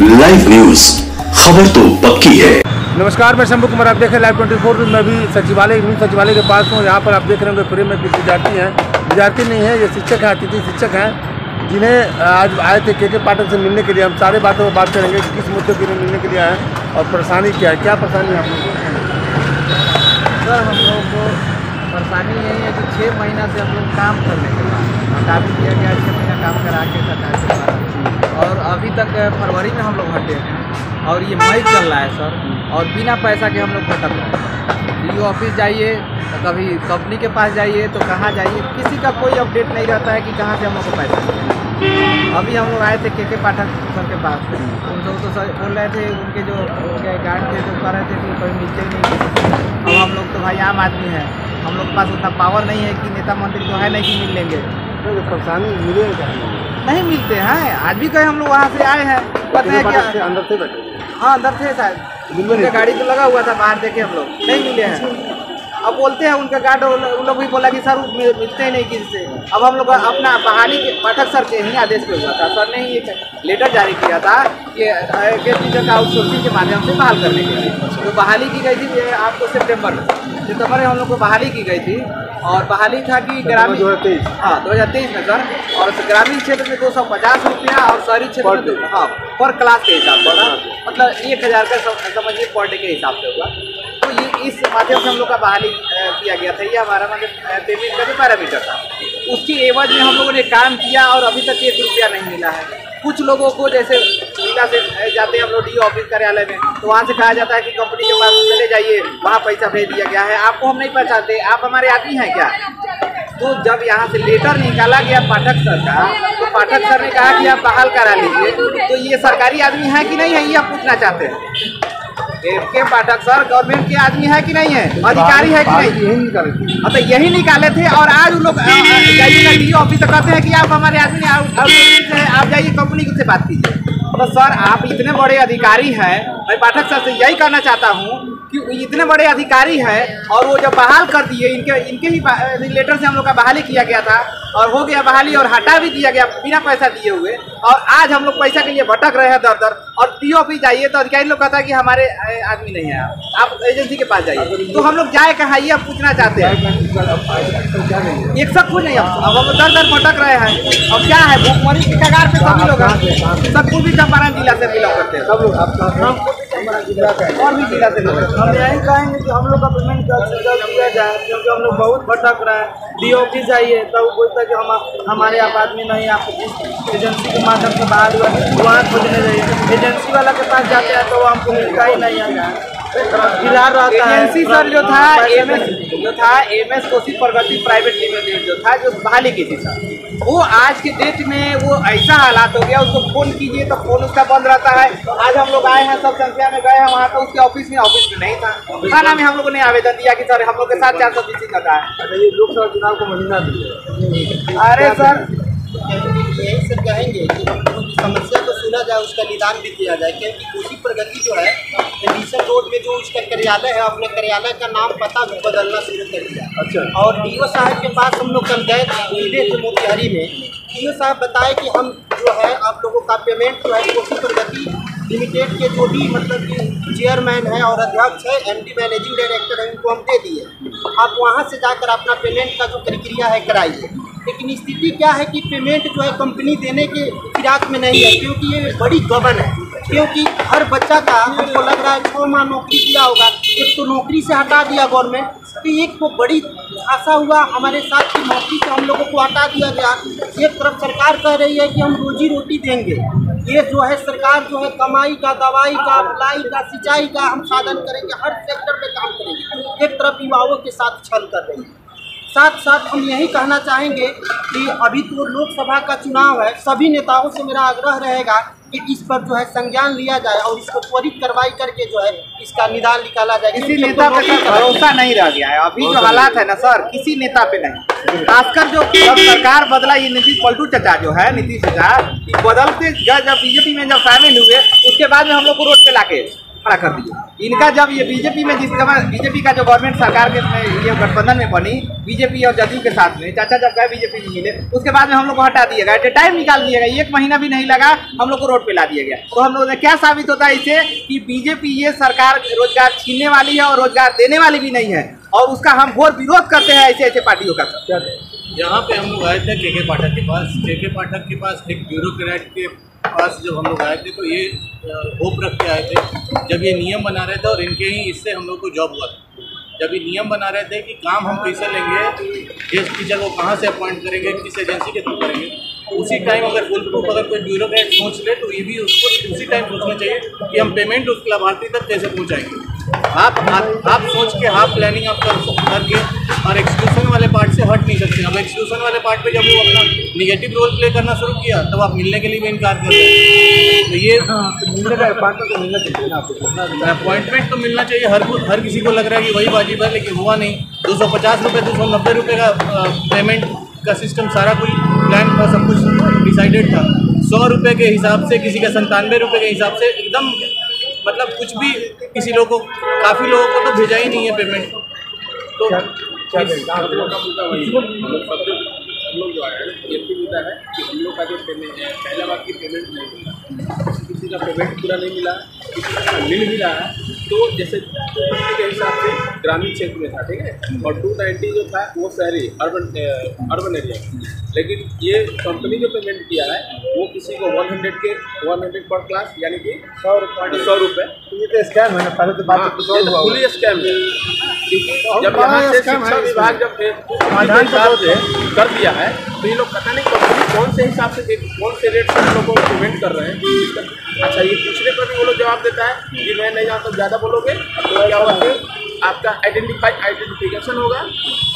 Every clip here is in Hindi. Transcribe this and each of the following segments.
लाइव न्यूज, खबर तो पक्की है। नमस्कार, मैं शंभू कुमार, आप देख रहे हैं लाइव 24। मैं भी सचिवालय के पास हूँ। यहाँ पर आप देख रहे होंगे प्रेम में विद्यार्थी हैं, विद्यार्थी नहीं है, ये शिक्षक हैं, अतिथि शिक्षक हैं, जिन्हें आज आए थे के पाठक से मिलने के लिए। हम सारे बातों पर बात करेंगे कि किस मुद्दे के लिए मिलने के लिए आए हैं और परेशानी क्या है। क्या परेशानी है आप लोगों को? सर, हम लोग को परेशानी यही है कि 6 महीना से हम लोग काम करने के बाद हटा भी दिया गया, 6 महीना काम करा के सरकार के द्वारा, और अभी तक फरवरी में हम लोग हटे हैं और ये मई चल रहा है सर, और बिना पैसा के हम लोग भटक रहे हैं। डीओ ऑफिस जाइए तो कभी कंपनी के पास जाइए तो कहाँ जाइए, किसी का कोई अपडेट नहीं रहता है कि कहाँ से हम लोग को पैसा मिले। अभी हम लोग आए थे के पाठक सर के पास, उन लोग तो सर बोल रहे थे, उनके जो गार्ड थे जो कह रहे थे कि कोई मिलते ही नहीं। अब हम लोग तो भाई आम आदमी हैं, हम लोग के पास उतना पावर नहीं है कि नेता मंत्री तो है नहीं कि मिल लेंगे। तो परेशानी मिले नहीं मिलते हैं। आज भी कहे हम लोग वहाँ से आए हैं, कहते हैं कि अंदर से बैठे। हाँ, अंदर थे शायद, उनका गाड़ी तो लगा हुआ था, बाहर देखे हम लोग नहीं मिले हैं। अब बोलते हैं उनका गार्ड, उन लोग भी बोला कि सर मिलते ही नहीं किसी से। अब हम लोग अपना बहाली के पाठक सर के ही आदेश पे हुआ था, सर ने ही एक लेटर जारी किया था कि गेस्ट टीचर का आउटसोर्सिंग के माध्यम से बहाल करने के लिए। तो बहाली की गई थी आपको सितंबर में हम लोग को बहाली की गई थी, और बहाली था कि ग्रामीण 2023 में सर, और ग्रामीण क्षेत्र में 250 रुपया और शहरी क्षेत्र में पर क्लास के हिसाब से, मतलब 1000 का समझिए पर डे के हिसाब से हुआ। तो ये इस माध्यम से हम लोग का बहाली किया गया था। ये हमारा मतलब पेमेंट का जो पैरामीटर था, उसकी एवज में हम लोगों ने काम किया और अभी तक 1 रुपया नहीं मिला है। कुछ लोगों को जैसे जिला से जाते हैं हम लोग डीओ ऑफिस कार्यालय में, तो वहाँ से कहा जाता है कि कंपनी के पास चले जाइए, वहाँ पैसा भेज दिया गया है, आपको हम नहीं पहचानते, आप हमारे आदमी हैं क्या? तो जब यहाँ से लेटर निकाला गया पाठक सर का, तो पाठक सर ने कहा कि आप बहाल करा लीजिए। तो ये सरकारी आदमी है कि नहीं है, ये आप पूछना चाहते हैं? के पाठक सर गवर्नमेंट के आदमी है कि नहीं है, अधिकारी है कि नहीं? तो यही निकाले थे, और आज उन लोग जाइए डीओ ऑफिस कहते हैं कि आप हमारे आदमी हैं, आप जाइए कंपनी से बात कीजिए। तो सर, आप इतने बड़े अधिकारी हैं, मैं पाठक सर से यही कहना चाहता हूँ कि इतने बड़े अधिकारी हैं, और वो जब बहाल कर दिए, इनके ही लेटर से हम लोग का बहाली किया गया था, और हो गया बहाली और हटा भी दिया गया बिना पैसा दिए हुए, और आज हम लोग पैसा के लिए भटक रहे हैं दर दर। और डीओ ऑफिस जाइए तो अधिकारी लोग कहता है कि हमारे आदमी नहीं है, आप एजेंसी के पास जाइए। तो हम लोग जाए कहाँ, ये आप पूछना चाहते हैं? एक सब कुछ नहीं, अब हम दर दर भटक रहे हैं। अब क्या है, भूखमरी की कगार पे सभी लोग हैं, सब पूर्वी चंपारण जिला से बिलोंग करते हैं सब लोग, और भी जिला से लोग। हम यही कहेंगे कि हम लोग का पेमेंट जल्द किया जाए, क्योंकि हम लोग बहुत भटक रहे हैं। डीओ ऑफिस जाइए तो वो बोलता है कि हमारे आप आदमी नहीं, आप एजेंसी के माध्यम से बाहर हुआ वहाँ खोजने जाइए। एजेंसी वाला के पास जाते हैं तो वो हमको मिलता ही नहीं है, फिलहाल रहता है। एजेंसी सर जो था MS Kosi Pragati private limited जो था, जो बहाली की थी सर, वो आज के डेट में वो ऐसा हालात हो गया, उसको फोन कीजिए तो फोन उसका बंद रहता है। आज हम लोग आए हैं, सब संख्या में गए हैं वहाँ, तो उसके ऑफिस में नहीं था। थाना में हम लोगों ने आवेदन दिया कि सर हम लोग के साथ 420 का है। ये लोकसभा चुनाव को महीना दिए। अरे सर, यही सर कहेंगे कि हम लोगों की समस्या को सुना जाए, उसका निदान भी किया जाए, क्योंकि कोसी प्रगति जो है कंडीशन रोड में जो उसका कार्यालय है, अपने कार्यालय का नाम पता भी बदलना शुरू कर दिया। अच्छा। और डीओ साहब के पास हम लोग कल गए थे मोतिहारी में। डीओ साहब बताए कि हम जो है आप लोगों का पेमेंट जो है कोसी प्रगति लिमिटेड के जो भी मतलब कि चेयरमैन है और अध्यक्ष है, एमडी मैनेजिंग डायरेक्टर है, उनको हम दे दिए, आप वहाँ से जाकर अपना पेमेंट का जो प्रक्रिया है कराइए। लेकिन स्थिति क्या है कि पेमेंट जो है कंपनी देने के फिराक में नहीं है, क्योंकि ये बड़ी गबन है। क्योंकि हर बच्चा का हमको लग रहा है 6 माह नौकरी किया होगा, एक तो नौकरी से हटा दिया गवर्नमेंट, तो एक तो बड़ी आशा हुआ हमारे साथ की नौकरी से हम लोगों को हटा दिया गया। एक तरफ सरकार कह रही है कि हम रोजी रोटी देंगे, ये जो है सरकार जो है कमाई का, दवाई का, भलाई का, सिंचाई का हम साधन करेंगे, हर सेक्टर में काम करेंगे। एक तरफ युवाओं के साथ छल कर रही है। साथ साथ हम यही कहना चाहेंगे कि अभी तो लोकसभा का चुनाव है, सभी नेताओं से मेरा आग्रह रहेगा कि इस पर जो है संज्ञान लिया जाए और इसको त्वरित कार्रवाई करके जो है इसका निदान निकाला जाए। किसी नेता पे भरोसा नहीं रह गया है अभी जो हालात है ना सर, किसी नेता पे नहीं। खासकर जो सरकार बदला, ये नीतीश पलटू चचा जो है, नीतीश चचा बदलते जब बीजेपी में जब शामिल हुए, उसके बाद में हम लोग को रोड पे लाके खड़ा कर दिए। इनका जब ये बीजेपी में बीजेपी का जो गवर्नमेंट सरकार के ये गठबंधन में बनी बीजेपी और जदयू के साथ में, चाचा जब गए बीजेपी में मिले, उसके बाद में हम लोग को हटा दिया गया, एट ए टाइम निकाल दिया गया, 1 महीना भी नहीं लगा हम लोग को रोड पे ला दिया गया। तो हम लोग ने क्या साबित होता है इससे कि बीजेपी ये सरकार रोजगार छीनने वाली है और रोजगार देने वाली भी नहीं है, और उसका हम घोर विरोध करते हैं ऐसे ऐसे पार्टियों का। यहाँ पे हम लोग आए थे के पाठक के पास। के पाठक के पास एक ब्यूरोक्रेट के पास जब हम लोग आए थे तो ये होप रख के आए थे, जब ये नियम बना रहे थे और इनके ही इससे हम लोग को जॉब हुआ था। जब ये नियम बना रहे थे कि काम हम कैसे लेंगे, गेस्ट टीचर को कहाँ से अपॉइंट करेंगे, किस एजेंसी के थ्रू करेंगे, उसी टाइम अगर फुल प्रूफ अगर कोई ब्यूरोक्रेट सोच ले तो ये भी उसको उसी टाइम सोचना चाहिए कि हम पेमेंट उस लाभार्थी तक कैसे पहुँचाएंगे। आप सोच के हाफ प्लानिंग आप करके और एक्सक्लूसन वाले पार्ट से हट नहीं सकते। अब एक्सक्लूसन वाले पार्ट पे जब वो अपना निगेटिव रोल प्ले करना शुरू किया तब आप मिलने के लिए भी इनकार कर रहे हैं। तो ये अपॉइंटमेंट तो मिलना चाहिए, हर किसी को लग रहा है कि वही वाजिब है, लेकिन हुआ नहीं। 250 रुपये 290 रुपये का पेमेंट का सिस्टम सारा कुछ प्लान था, सब कुछ डिसाइडेड था। 100 रुपये के हिसाब से, किसी का 97 रुपये के हिसाब से, एकदम मतलब कुछ भी किसी लोग को, काफ़ी लोगों को तो भेजा ही नहीं है पेमेंट। तो हम लोग जो है ये भी मुद्दा है कि हम लोग का जो पेमेंट है, पहला बात की पेमेंट नहीं मिला, किसी का पेमेंट पूरा नहीं मिला, किसी का मिल भी रहा है तो जैसे 250 के हिसाब से ग्रामीण क्षेत्र में था, ठीक है, और 290 जो था वो शहरी अर्बन एरिया में। लेकिन ये कंपनी जो पेमेंट किया है वो किसी को 100 पर क्लास यानी कि 100 रुपये। ये तो स्कैम है ना, पहले तो बात फुल स्कैम है, क्योंकि जब यहाँ से शिक्षा विभाग जब कर दिया है तो ये लोग पता नहीं कंपनी कौन से हिसाब से कौन से रेट से लोगों को पेमेंट कर रहे हैं। अच्छा, ये पूछने पर भी वो लोग जवाब देता है कि मैं नहीं जानता, ज़्यादा बोलोगे तो क्या होगा कि आपका आइडेंटिफिकेशन होगा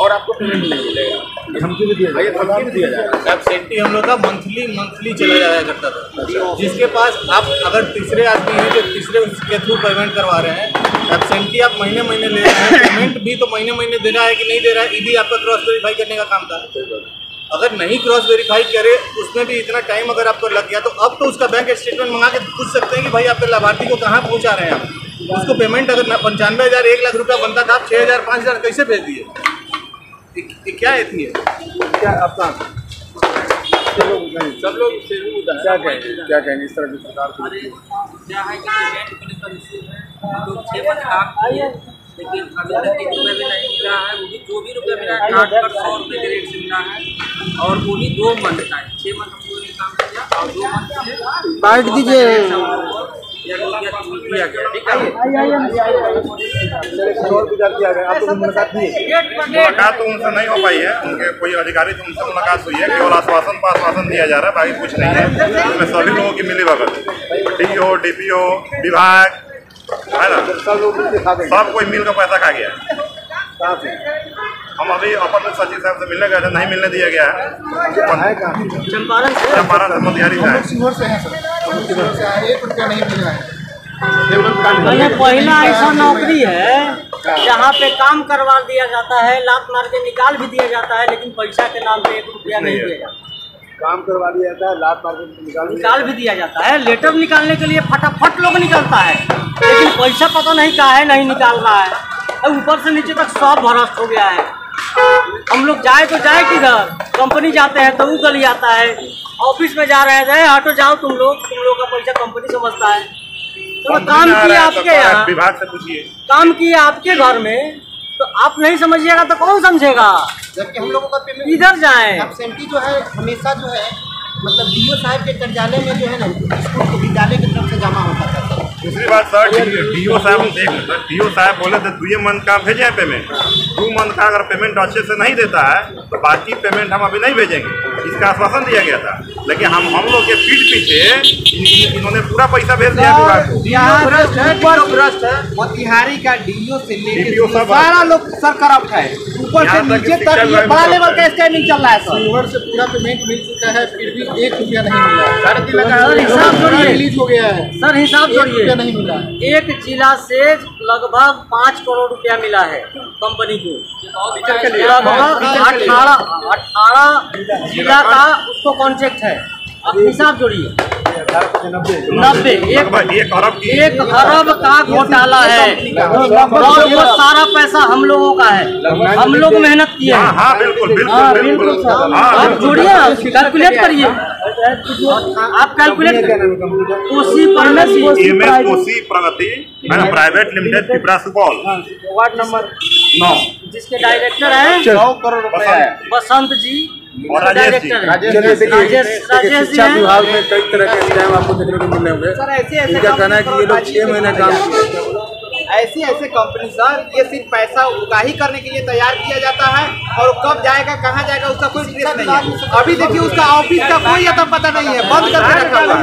और आपको पेमेंट नहीं मिलेगा। धमकी भी दिया जाएगा। एब्सेंटी हम लोग का मंथली चला जाया करता था, जिसके पास आप अगर तीसरे आदमी हैं जो तीसरे के थ्रू पेमेंट करवा रहे हैं, एब्सेंटी आप महीने ले रहे हैं, पेमेंट भी तो महीने दे रहा है कि नहीं दे रहा है, ये भी आपका क्रॉस वेरीफाई करने का काम था। अगर नहीं क्रॉस वेरीफाई करे, उसमें भी इतना टाइम अगर आपको लग गया, तो अब तो उसका बैंक स्टेटमेंट मंगा के पूछ सकते हैं कि भाई आपके लाभार्थी को कहाँ पहुँचा रहे हैं आप। उसको पेमेंट अगर 95,000 1 लाख रुपया बनता था, आप 6,000 5,000 कैसे भेज दिए? क्या एथी है? क्या आपका सब लोग से भी मुद्दा है। क्या कहेंगे इस तरह की सरकार को? क्या है कि पेमेंट होने का इशू है, तो 6 मंथ काम किए, लेकिन अभी तक 1 रुपये भी नहीं मिला है। वो भी जो भी रुपये मिला है 100 रुपये के रेट से मिला है, और वो भी 2 मंथ का है। 6 मंथ हम लोगों ने काम किया और 2 मंथ से बांट दीजिए दिया गया। ठीक है, मुलाकात तो उनसे नहीं हो पाई है, उनके कोई अधिकारी से उनसे मुलाकात हुई है, केवल आश्वासन दिया जा रहा है, बाकी कुछ नहीं है। उसमें सभी लोगों की मिली भगत, DO DPO विभाग है ना, सब कोई मिल कर पैसा खा गया है। हम अभी अपर मुख्य सचिव साहब से मिलने गए थे, नहीं मिलने दिया गया है। चंपारण से मोतिहारी से मैंने पहला ऐसा नौकरी है जहाँ पे काम करवा दिया जाता है, लात मार के निकाल भी दिया जाता है, लेकिन पैसा के नाम पे 1 रुपया नहीं दिया जाता। काम करवा दिया जाता है, लात मार के निकाल भी दिया जाता है। लेटर निकालने के लिए फटाफट लोग निकलता है, लेकिन पैसा पता नहीं कहाँ है, नहीं निकाल रहा है। ऊपर से नीचे तक सब भ्रष्ट हो गया है। हम लोग जाए तो जाए किधर, कंपनी जाते हैं तो वो गली आता है, ऑफिस में जा रहे हैं ऑटो जाओ, तुम लोग का पैसा कंपनी समझता है। तो काम किए आपके यहाँ, विभाग से पूछिए, काम किए आपके घर में, तो आप नहीं समझिएगा तो कौन समझेगा? जबकि हम लोगों का पेमेंट इधर जाए। एब्सेंटी जो है हमेशा जो है मतलब DO साहब के कार्यालय में जो है ना, स्कूल के विद्यालय की तरफ से जमा होता था। दूसरी बात सर, DO साहब देख, DO साहब बोले थे 2 मंथ का भेजे हैं पेमेंट। 2 मंथ का अगर पेमेंट अच्छे से नहीं देता है तो बाकी पेमेंट हम अभी नहीं भेजेंगे, इसका आश्वासन दिया गया था। लेकिन हम लोग के पीठ पीछे इन्होंने पूरा पैसा भेज दिया विभाग को। भ्रष्ट है, मोतिहारी का DO से लेकर सारा लोग सर करप्ट है, ऊपर से नीचे तक ये बड़ा लेवल का स्कैमिंग चल रहा है। सीवर से पूरा पेमेंट मिल चुका है, फिर भी 1 रुपया नहीं मिला है। सर हिसाब जोड़िए, रिलीज हो गया है, सर हिसाब जोड़िए, नहीं मिला है। एक जिला से लगभग 5 करोड़ रुपया मिला है कंपनी को, लगभग 18 जिला का उसको कॉन्ट्रैक्ट है। अब हिसाब जोड़िए। 90 1 अरब का घोटाला है और वो सारा पैसा हम लोगों का है, हम लोग मेहनत किए हैं। हाँ बिल्कुल बिल्कुल सर, आप जोड़िए, कैलकुलेट करिए, आप calculate Kosi Pragati private limited Pipra Supaul ward number 9 जिसके डायरेक्टर है 9 करोड़ रुपए है। बसंत जी और राजेश जी। राजेश शिक्षा विभाग में कई तरह के स्कैम आपको देखने को मिलने होंगे। सर ऐसे इनका कहना है कि ये लोग 6 महीने काम किए। ऐसे कंपनी सर, ये सिर्फ पैसा उगाही करने के लिए तैयार किया जाता है और कब जाएगा कहाँ जाएगा उसका कोई ट्रेस नहीं है। अभी देखिए उसका ऑफिस का कोई अता पता नहीं है, बंद करके रखा हुआ है।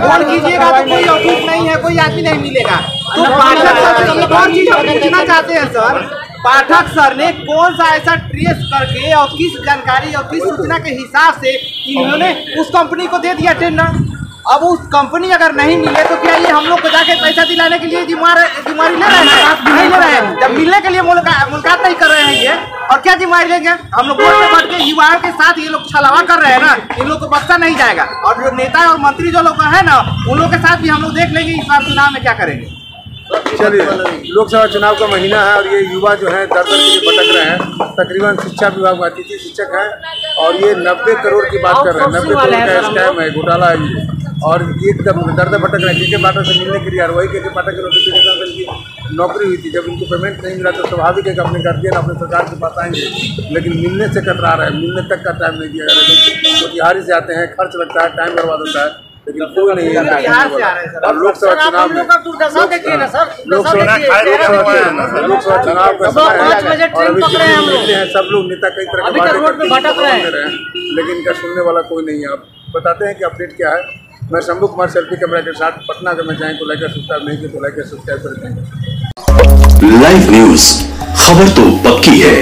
फोन कीजिएगा तो कोई ऑफिस नहीं है, कोई आदमी नहीं मिलेगा। तो पाठक सर से एक और चीज हम पूछना चाहते हैं सर, पाठक सर ने कौन सा ऐसा ट्रेस करके और किस जानकारी और किस सूचना के हिसाब से इन्होंने उस कंपनी को दे दिया टेंडर। अब उस कंपनी अगर नहीं मिले तो क्या ये हम लोग को जाके पैसा दिलाने के लिए जिम्मेदारी ले रहे हैं? नहीं ले रहे हैं। जब मिलने के लिए मुलाकात नहीं कर रहे हैं ये, और क्या जिम्मेदारी लेंगे? हम लोग वोट में बैठ के युवाओं के साथ ये लोग छलावा कर रहे हैं ना, इन लोग को बख्शा नहीं जाएगा। और जो नेता और मंत्री जो लोग है ना, उन लोग के साथ भी हम लोग देख लेंगे इस बार चुनाव में क्या करेंगे। चलिए, लोकसभा चुनाव का महीना है और ये युवा जो है दर दर के भटक रहे हैं। तकरीबन शिक्षा विभाग में अतिथि शिक्षक हैं और ये 90 करोड़ की बात कर रहे हैं। 90 करोड़ का स्कैम है, घोटाला है ये, और ये दर दर भटक रहे हैं। के पाठक से मिलने के लिए, और वही के पाठक के नोटिफिकेशन से इनकी नौकरी हुई थी। जब इनको पेमेंट नहीं मिला तो स्वाभाविक है कि अपने गार्जियन अपने सरकार के पास आएंगे, लेकिन मिलने से कतरा रहे हैं, मिलने तक का टाइम नहीं दिया जा रहा। तो बिहारी से आते हैं, खर्च लगता है, टाइम बर्बाद होता है, लेकिन कोई नहीं है। और लोकसभा चुनाव में लोकसभा चुनाव का समय है और अभी मिलते हैं सब लोग, नेता कई तरह के बातें कर रहे हैं, लेकिन इनका सुनने वाला कोई नहीं है। आप बताते हैं कि अपडेट क्या है। मैं शंभू कुमार सेल्फी कैमरा के साथ पटना। अगर मैं चाहें तो लाइक सब्सक्राइब नहीं किया तो लाइक सब्सक्राइब कर दें। लाइव न्यूज, खबर तो पक्की है।